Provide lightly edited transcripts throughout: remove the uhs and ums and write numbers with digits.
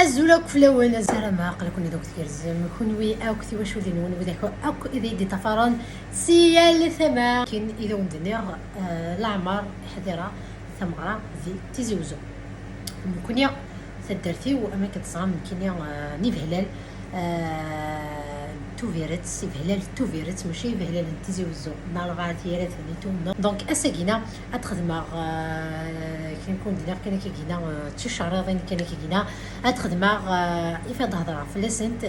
الزولا كفلاونا زرما قلكوني دوك تيرزم كونوي او كتي واش ودي نون وداك او اذا دي طفران سيال ثما كاين اذا وندنيغ العمر حذره ثمغرا في تيزوزو كونيا تدرتي واما كتصغم كينيا نيف هلال تو فيرت سي هلال تو فيرت ماشي هلال تيزوزو نار فاتيرات نيتو دونك اساكينا اتخدم كنكون دينا كان كيجينا تشعرضين كان كيجينا اتخدم يفيد هضره في لسنت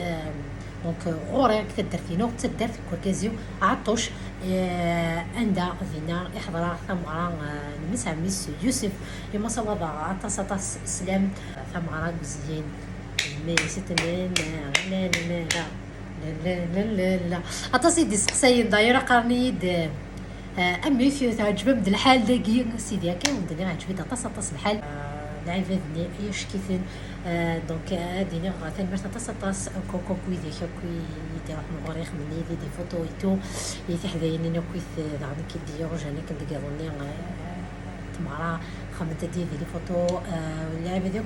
دونك غوري كتدرتينو تدرت كوكازيو عطوش عندها فينا احضر ثمغرا نمسها ميس يوسف يما صوابا عطاس سلام ثمغرا مزيان مي ستمين لا لا لا لا لا لا لا عطاسي دي سقساين دايره قرنيد امي في تعجب بد الحال داكي سيدي كاين ودني عجبت عطاس الحال العبادني اي شكيتن دونك دينا غاتن مرت عطاس كوكو كويدي كوي يدير مغريخ مني دي فوتو ايتو يتي حدايني كويس دعني كيدير جاني كنديروني تمارا خمت دي لي فوتو اللعبه ديك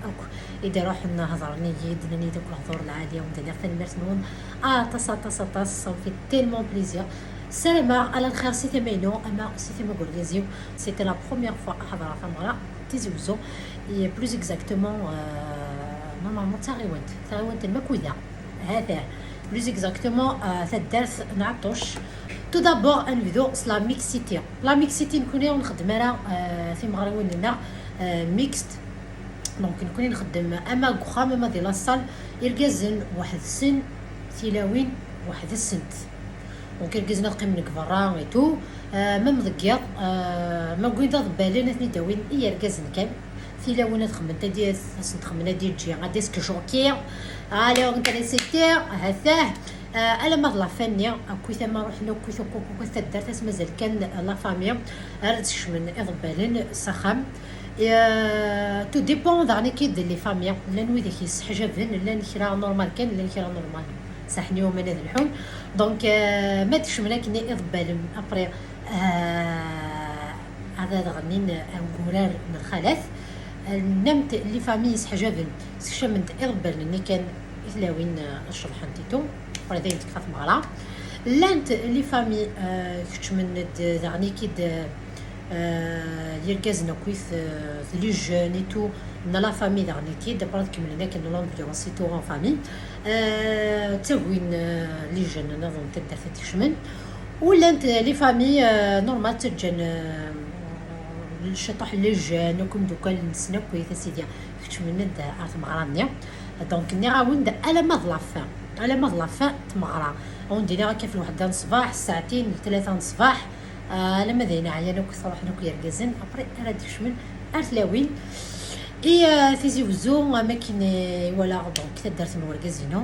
اوك يديروا حنا هضرني يدني دوك الهضور العاديه وندير حتى المرسنون طاس في تيلمون بليزير سلامة على الخير سيتي مينو اما سيتي ما غورغازيو سيتي لا بروميير فوا حضره فمرا تيزوزو اي بلوز اكزاكتومون نورمالمون تاغيوانت المكويه هذا بلوز اكزاكتومون تدارت نعطوش تو دابور نبدو لا ميكسيتي لا ميكسيتي نكوني ونخدم انا في مغرب لنا ميكست دونك نكوني نخدم اما كوخا ما ديال لاصال يركزن واحد السن تيلاوين واحد السنت دونك يركزنا نقيم من كفرا ايتو ميم دكيا ما كويندا ضبالين اثني داوين يركزن كام تيلاوين تخمنت ديال تخمنا ديال جي غاديسك جوكير الو انتريسيتي هذاه الا ما لا فانيه كوي ثما روحنا كوي كوكو تدارت مازال كان لا فامي ردش من اضبالين سخام تو ديبون داني كيد لي فامي لا نوي داك يسحجبن لا نكرا نورمال كان لا نكرا نورمال صحني ومن هذا الحون دونك ما تشمنا كني اضبالن ابري هذا غنين انكورار من الخلاث نمت لي فامي يسحجبن شمنت اضبالن كان ثلاوين الشرحنتيتو ولا دايما تكفات مغلا لانت لي فامي كتشمن دغني كيد يركزنا كويس لي جون ايتو من لا فامي دغني كيد برات كملنا كان لومبيونس ايتو ان فامي تاوين لي جون نظن تدار تشمن ولا انت لي فامي نورمال تجن الشطح لي جون وكم دوكا نسنا كويس سيدي كتشمن ارت مغرانيا دونك ني غاوند على ما ظلافا على ما ظلافا تمغرا وندير كيف الوحده الصباح ساعتين ل3 الصباح لما دينا عيانا كثروح نوك يركزن ابري راه تشمل ارتلاوين اي تيزي وزو ما كاين ولا دونك تدرت نوركزينو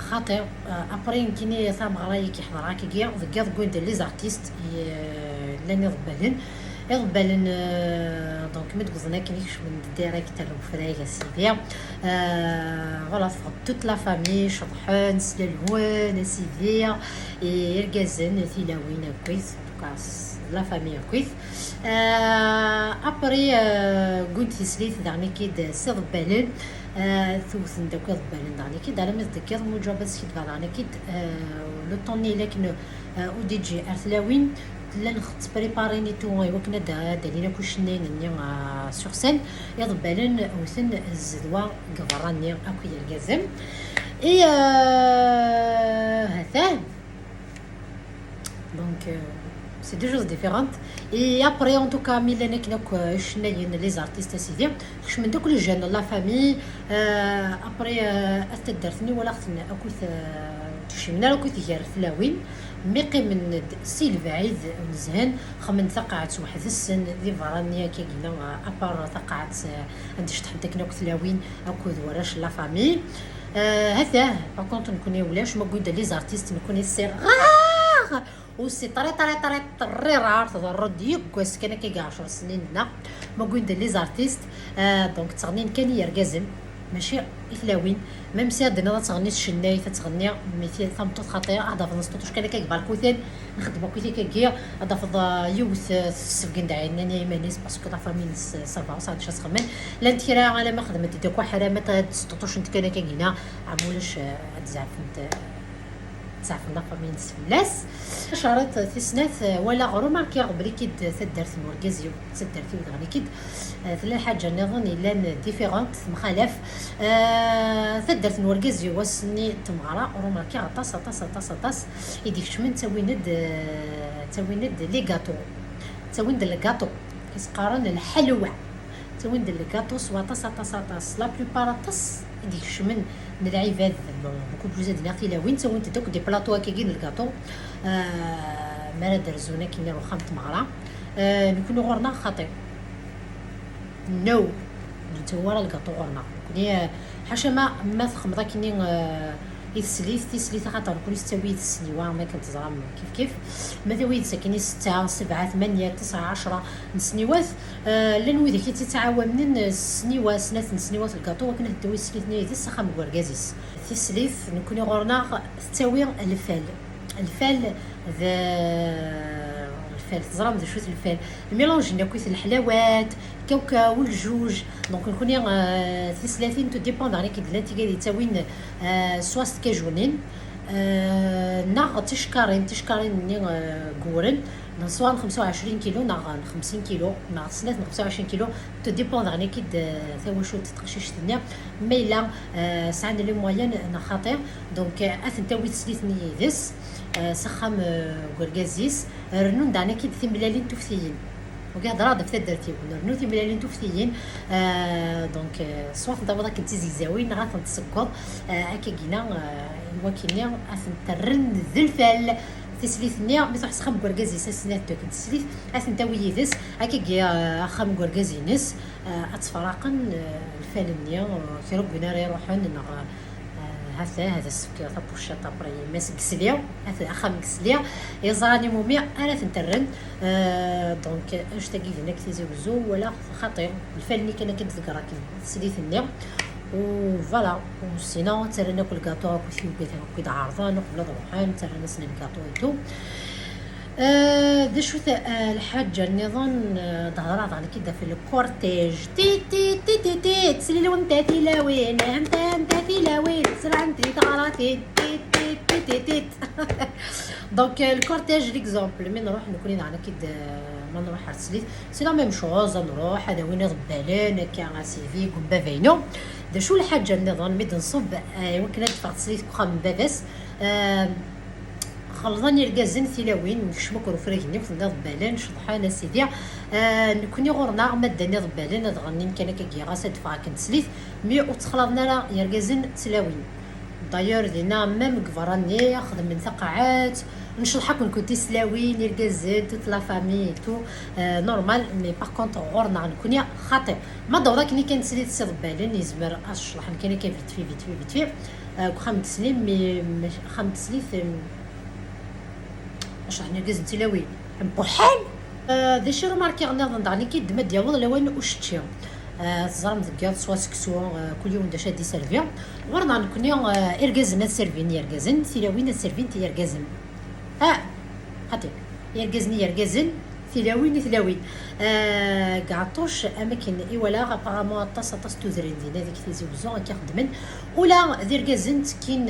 خاطر ابري كاين ثمغرا كيحضر كيكيا دكيا كويند لي زارتيست لاني ضبالن يغبالن دونك مدوزنا كنيش من ديريكتور وفراغ سيدي فوالا توت لا فامي شطحون سلالوان سيدي يركزن ثلاوين كويس كاس لا فامي كويس ابري قلت سليت دعني كيد سي ضبالن ثوثن داك ضبالن دعني كيد على ما تذكر مجابات سيد دعني كيد لو طوني لكن ودي جي ارثلاوين لا نخت بريباريني تو وكنا دالينا كوشنين ني سور سين يضبالن وثن الزدوا قفراني اكو يركزم اي هذا دونك سي دو جوز ديفيرونت اي ابري ان توكا ميلاني كنا شناين لي زارتيست سيدي كش من دوك لي جون لا فامي ابري استدرتني ولا اختنا اكو تشمنا لو كنت غير فلاوين ميقي من سيل بعيد مزهن خمن ثقعت واحد السن دي فرانيا كيقينا ابار ثقعت عند شطح داك ثلاوين اكو وراش لا فامي هذا باكونت نكوني ولاش ما قود لي زارتيست نكوني صغار وسي طري رار تضرد يكوس كان كي 10 سنين ما قود لي زارتيست دونك تغنين كان يركزم ماشي إثلاوين. ميم سي عندنا تغني الشناي تتغني مثل ثمطوط خطيره هذا في نسطوش كان كيكبر الكوثان نخدمو كوثي كيكيا هذا في يوث السفكن داعينا يمانيس باسكو لا فامي صافا وصاد شاس خمن لا نتيرا على ما خدمت ديك حرامه هاد سطوش انت كان كاينه عمولاش تزعفنت تعرفنا فامي نسفلاس شرط في سنات ولا غرو ماركي قبل كيد تدرت الوركازيو تدرتي ودغني كيد ثلاث حاجه نظن الا ديفيرونت مخالف تدرت الوركازيو وسني تمغرا غرو ماركي طاس يديك شمن تاويند لي غاتو تاويند الغاتو كيسقارن الحلوى تاويند الغاتو سوا طاس لا بلوبار طاس يديك شمن العباد بوكو بلوز دينا تيلاوين تاويند دوك دي بلاطو كاين الغاتو مالا درزونا كي نديرو خامت مغرا نكونو غورنا خطير نو نتورا الغاتو غورنا كوني حاشا ما تخمضا كيني تسليث خاطر كل يستوي السنيوه ما كنتزرا كيف مثلا ويد ساكنين 6 7 8 9 10 سنيوات لان ويد كي تتعاون من السنيوه سنات سنيوات الكاطو وكنا دوي سليثني دي السخام كورغازيس تسليث نكون غورنا تساوي الفال تزرم ذا شويه الفال الميلونج ناكوث الحلاوات كاوكاو والجوج دونك نكون في 30 تو ديبوند عليك دلاتي قاعد يتساوين سواست كاجونين ناغ تشكارين ني غورن نصوان 25 كيلو ناغ 50 كيلو ناغ سنات 25 كيلو تو ديبوند عليك ثوا شو تتقشيش الدنيا ميلا ساعنا لي موين خاطر دونك اثن تاوي تسليثني ذس سخام غورغازيس رنون دعنا كي ثملالين توفثيين وقاعد راضي في درتي رنو ثملالين توفثيين دونك سواء دابا كنت زيزاوين غا تنتسكر هكا كينا الوكيليا اثن ترن ذلفال تسليثني ميصح سخام غورغازيس سنات كنت تسليث اثن تاوي ذس هكا كيا خام غورغازينس اتفرقن الفالنيا كي ربنا يروحون هذا السكر طبوشة طبري ماسك سليا هذا أخم سليا يزراني مومي أنا تنترن دونك اش تاقي هناك تيزوزو ولا خطير الفلني كان كنتذكر سليت النيا وفوالا وسينا ترى ناكل كاطو كيف كيدا عارضان قبل ضروحان ترى نسن الكاطو ايتو دشو الحاجة النظام ظهرات على كده في الكورتيج تي تي تي تي تي تسلي وانت تلاوين انت تلاوين تسرع انت تغراتي تي تي تي تي تي دونك الكورتيج ليكزامبل من نروح نكون على كده ما نروح على السليت سي لا ميم شوز نروح هذا وين غبالين كاع سيفي كوبا فينو دشو الحاجة النظام ميد نصب يمكن ندفع السليت كوخا باباس خلطاني الكازن ثلاوين نكشمك وفراكني وفضل ضبالان شطحان سيدي نكوني غورنا مداني ضبالان غني كان كي غاس دفع كنت سليت مي وتخلطنا لا يركازن تلاوين داير دينا ميم كفراني خدم من ثقاعات نشلحك كنت سلاوين يركازن توت لا فامي تو نورمال مي باغ كونطر غورنا نكوني خاطر ما دورا كني كان سليت سي ضبالان يزمر اشلح كان كي فيت في خمت سليم مي خمت سليت شحال نركز تلاوي بوحال ذا شي روماركي غنظن دعني كي دما ديال لوين وشتي تزرم دكيا سوا سكسو كل يوم داش دي سيرفيا ورنا نكوني اركازنا سيرفين يركازن تلاوين سيرفين تيركازن هاتي يركزن ثلاوين قعطوش اماكن ولا ابارامون طاس توزرين دينا ديك تيزي وزون كيخدمن ولا دير كازنت كاين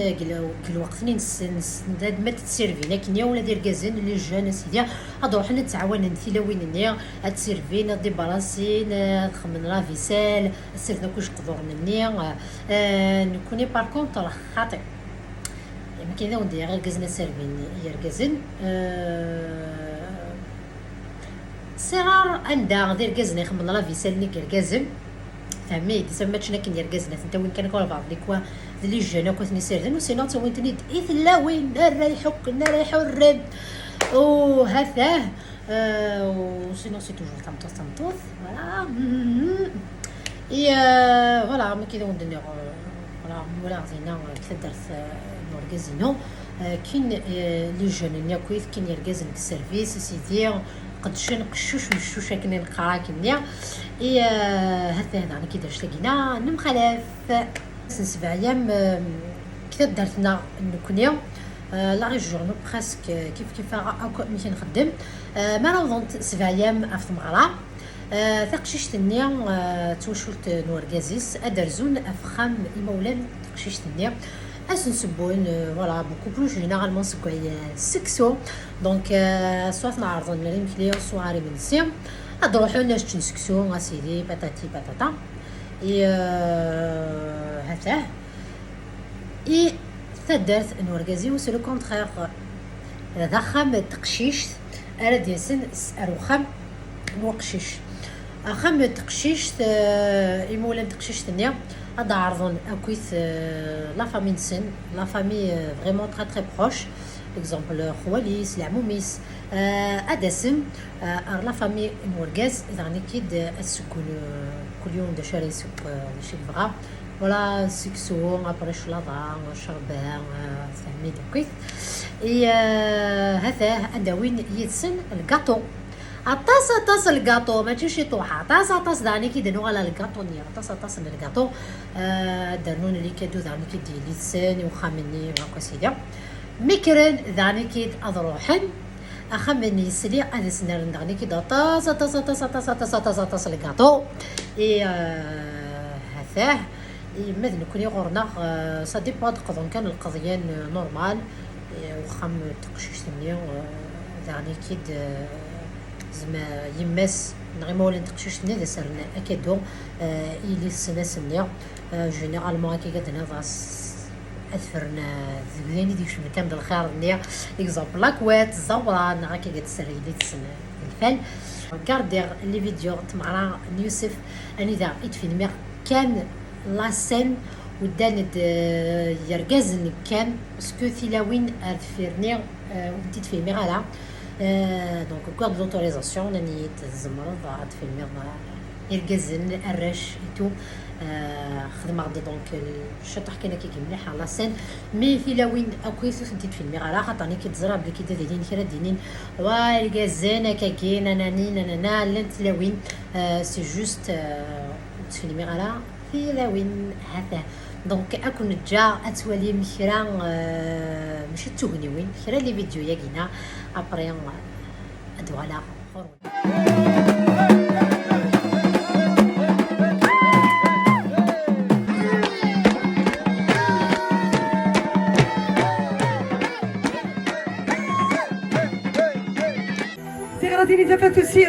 الوقت نسداد ما تسيرفي لكن يا ولا دير كازن لي جون سيدي هادو حنا نتعاون ثلاوين نيا تسيرفين دي براسين خمن لا فيسال سيرنا كوش قدور مني نكوني بار كونطر خاطئ ما كاين وندير غير كازنا سيرفين يركزن صغار عندها غير كازنا يخمن لا فيسال نيك الكازن فهمي تسماتشنا كي ندير كازنا انت وين كان كون بعض ليكوا اللي جانا كنت نسيرن وسينا تا وين تنيد اثلا وين نريحو الرب وهذا وسينا سي توجور تمطوط فوالا يا فوالا ما كيدو ندير فوالا ولا زينا كي درت نورغازينو كاين لي جون نيا كويس كاين يركزن في السيرفيس سيدي قدشن قشوش مشوش كنا نقرا كنيا اي هذا يعني كي درت لقينا نمخلف سن 7 ايام كي درتنا نكونيا لا ري جورنو بريسك كيف هاكا مشي نخدم ما نوضنت 7 ايام في المغرى ثقشيشت النيا توشلت نورغازيس ادرزون افخام المولان ثقشيشت النيا اسنسبون فوالا بوكو بلو جينيرالمون سكوي سكسو دونك سواء نعرضون مريم كليو سواري من سيم نروحو نشتو سكسو اسيدي باتاتي باتاتا اي هذا اي ثدرت نورغازيو سو لو كونترير ذخم تقشيش اراد ياسن اروخم نوقشيش اخم تقشيش يمولا تقشيش النيا هذا عرضون اكويت لا فامي نسن لا فامي فريمون تري تري بروش اكزومبل خواليس العموميس ادسم لا فامي نورغاز يعني كيد اسكون كل يوم دا شاري سوق شي بغا ولا سكسو ابري شلاضه شربان فهمي داكويت اي هذا اداوين يتسن الكاطو طاس الكاطو ماشي شي طوحه طاس داني كيديروا على الكاطو نيا طاس الكاطو دارنون لي كادو داني كيدير لي تساني وخامني وهكا سيدي مكرن داني كيد اضروحن اخمني سلي انا سنر داني كيد طاس الكاطو اي هذا مثل كوني غورنا سا ديبون تقدر كان القضيان نورمال وخم تقشيش نيا داني كيد زعما يماس نغيمو ولا نتقشوش نيا سرنا اكادو الي السنه سنيا جينيرالمون كي قدنا فاس اثرنا زبياني ديك شنو كان بالخير نيا اكزومبل لاكوات الزوره نغا كي قد سري لي تسنى الفال غاردير لي فيديو تمعرا يوسف اني دا يتفيلمي كان لا سين وداند يركزني كان باسكو ثلاوين اذفرني وديت فيلمي على دونك كود لوتوريزاسيون راني تزمرض عاد فيلمي يركزن الرش ايتو خدم غادي دونك الشطح كان كي مليح على سين مي ثلاوين اكويس سنتيت فيلمي على خاطرني كتزرع بلي كي دايرين كرا دينين والكازان كاكين نانا لان ثلاوين سي جوست تفيلمي على ثلاوين هذا دونك اكون جا اتولي مخرا ماشي تغنيوين خيرا لي فيديو ياكينا ابري ادو على Tiratini Zafat aussi,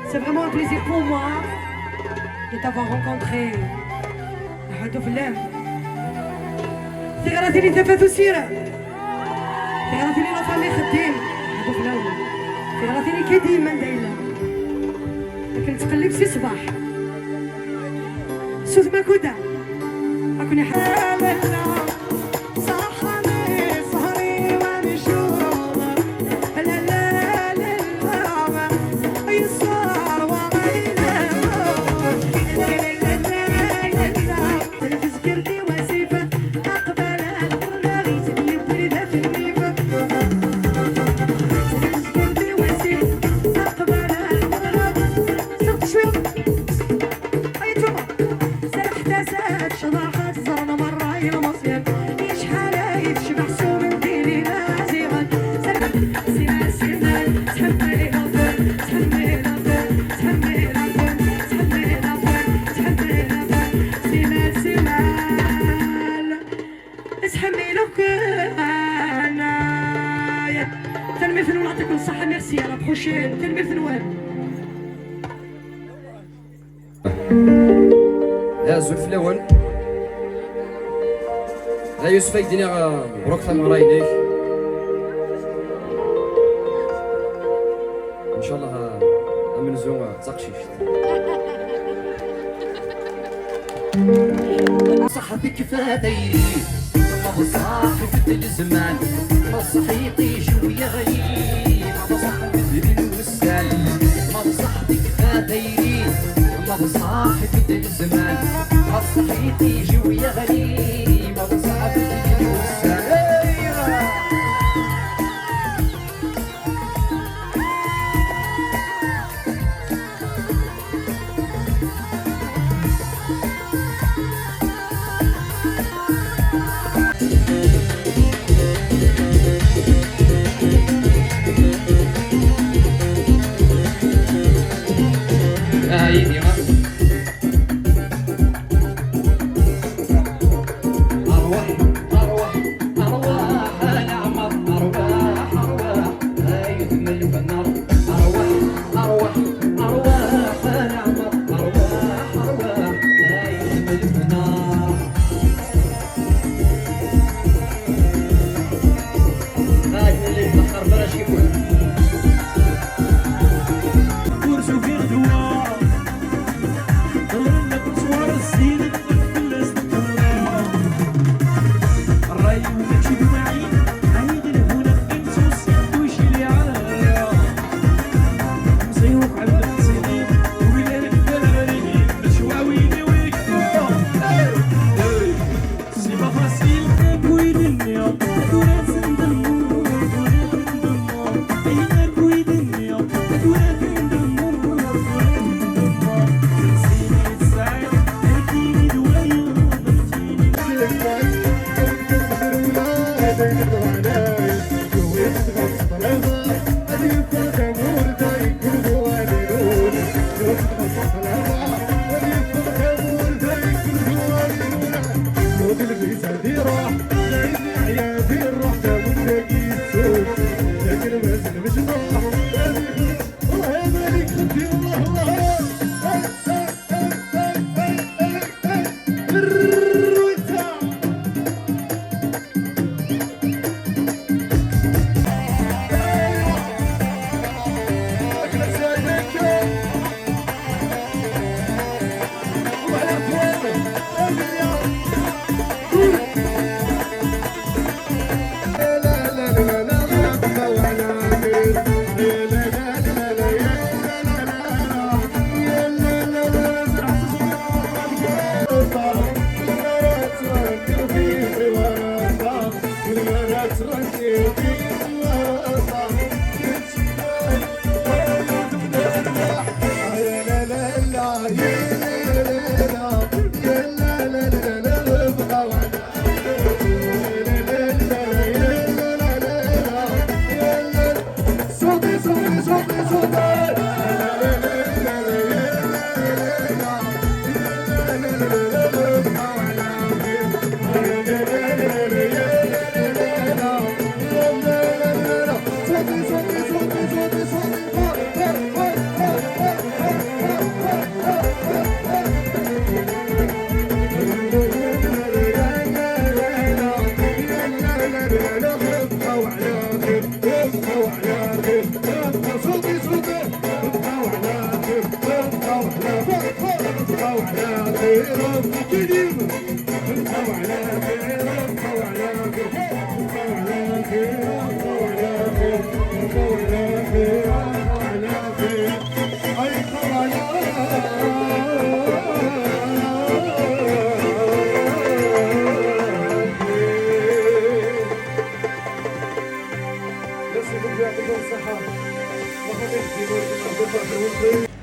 c'est vraiment un plaisir pour moi de t'avoir rencontré. Tiratini Zafat aussi, Tiratini la famille خدام حدو في الأول Tiratini كي ديما دايلة لكن تقلب سي صباح صوت ماكودة أكوني حاسة يعطيكم الصحة ميرسي على بروشين تلميذ نوال يا زلف الأول يا يوسف يديني مبروك ثم راينيك إن شاء الله من زوم تقشيش صاحبك فاديري ما صاحبت الزمان ما صحيتي شوية غريب ما صاحبت الوسال ما صاحبك فاديري ما صاحبت الزمان ما صحيتي شوية غريب ما صاحبت الوسال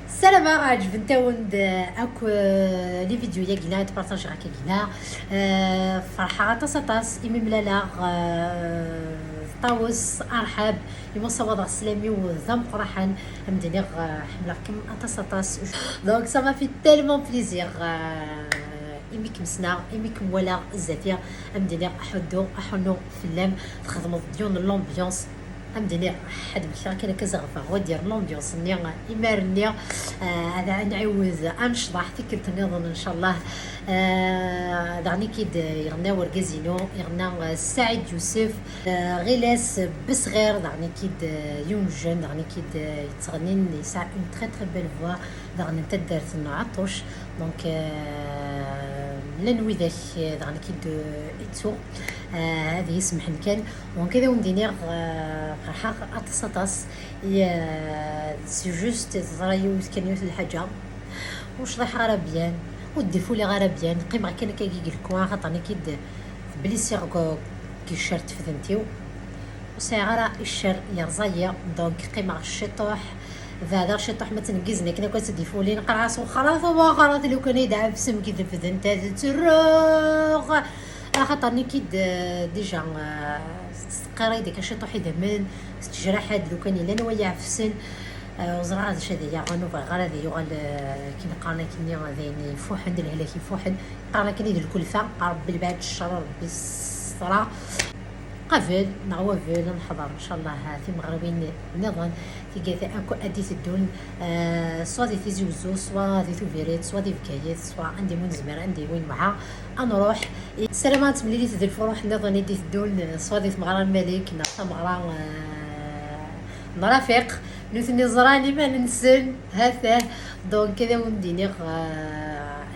السلام عجب نتاوند اكو لي فيديو يا كينا تبارطاج راك كينا فرحه تصاطاس امي ملالا طاوس ارحب يمص وضع السلامي وذم قرحان مدني حملكم تصاطاس دونك سافا في تالمون بليزير إميكم سنا إميكم ولا الزافية مدني أحنو في اللام تخدموا ديون لومبيونس مدني حد بشا كان كزغفة ودير لومبيونس ني إمارني هذا نعوز أنشطح تكلت نظن إن شاء الله دعني كيد يغنى ورقازينو يغنى سعيد يوسف غلاس بصغير دعني كيد يوم جون دعني كيد يتغنين يسع اون تري تري بيل فوا دعني تدارت عطوش دونك لنوي دعني كيد إتسو هذه يسمح كان وكذا وندينير فرحة أتصاطاس سي جوست تزرايو كان الحاجة وش رايح غربيان وديفو لي غربيان قيم غير كان كيجي الكوان خاطرني كيد بليسير كي شرت في ذنتيو وسيغرا الشر يرزايا دونك قيم الشطوح هذا الشطوح ما تنقزني كنا كنت ديفو لي نقراص وخلاص وخلاص لو كان يدعم سم كيد في ذنتا تروغ خاطرني كيد ديجا قراي ديك الشطوح يدمن استجراح هاد لو كان الا نوايا في السن وزرع هذا الشيء يا غنو غير هذا يغال كي قالنا كني غادي فوحد الهلاكي فوحد قالنا كني ديال الكلفه قرب بالبعد الشر بالصرا قبل نعوفل نحضر ان شاء الله في مغربين نظن تيجي اكو اديت الدون سوا دي تيزي وزو سوا دي توفيريت سوا دي فكايات سوا عندي وين زمر عندي وين معها نروح سلامات ملي ديال الفروح نظن اديت الدون سوا دي مغرى الملك نعطى مغرى مرافق نوثني زراني ما ننسن هذا دونك كذا ونديني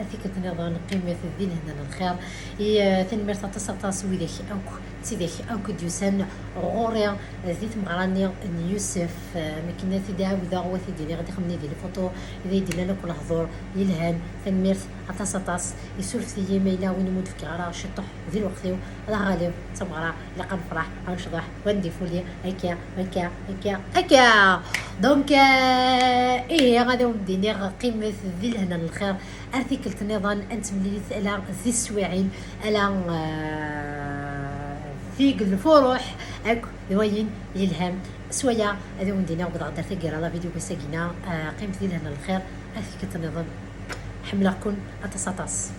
اثيك تنظن قيمه الدين هنا الخير هي تنمر تصاطاس ويدك اوك تيدك اوك ديوسان غوريا زيت مغراني يوسف مكنا تداو ذا هو تيديني غادي خمني ديال الفوتو اذا يدير لنا كل حضور يلهان تنمر تصاطاس يسولف تي ميلا وين يموت في كعرا شطح ذي الوقت هذا غالب تمغرا لقى نفرح غنشطح وندي فولي هكا هكا هكا هكا دونك ايه غادي وديني قيمه ذي هنا الخير اثيك النظام انت ملي على ذي السواعين على فيق الفروح اك دوين يلهم سويا هذا وندينا وقد غدرت كيرا لا فيديو بساكينا قيمه ذي هنا الخير اثيك النظام حملكم أتصاطاس.